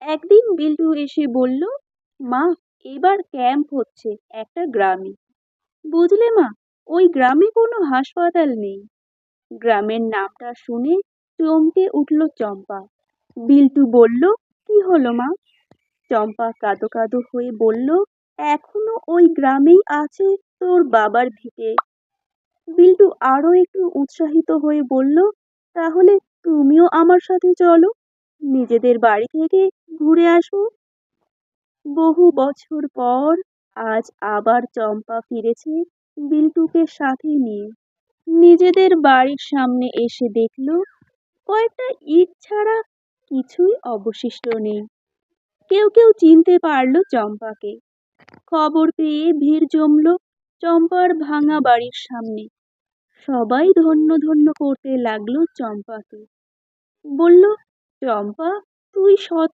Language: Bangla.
একদিন বিল্টু এসে বলল, মা, এবার ক্যাম্প হচ্ছে একটা গ্রামে। বুঝলে মা, ওই গ্রামে কোনো হাসপাতাল নেই। গ্রামের নামটা শুনে চমকে উঠল চম্পা। বিল্টু বলল, কি হলো মা? চম্পা কাঁদো কাঁদো হয়ে বলল, এখনো ওই গ্রামেই আছে তোর বাবার ভিটে। বিল্টু আরো একটু উৎসাহিত হয়ে বলল, তাহলে তুমিও আমার সাথে চলো, নিজেদের বাড়ি থেকে ঘুরে আসবো। বহু বছর পর আজ আবার চম্পা ফিরেছে বিল্টুকে সাথে নিয়ে। নিজেদের বাড়ির সামনে এসে দেখলো কয়েকটা ইট ছাড়া কিছুই অবশিষ্ট নেই। কেউ কেউ চিনতে পারলো চম্পাকে। খবর পেয়ে ভিড় জমলো চম্পার ভাঙা বাড়ির সামনে। সবাই ধন্য ধন্য করতে লাগলো চম্পাকে। বলল, চম্পা, তুই সৎ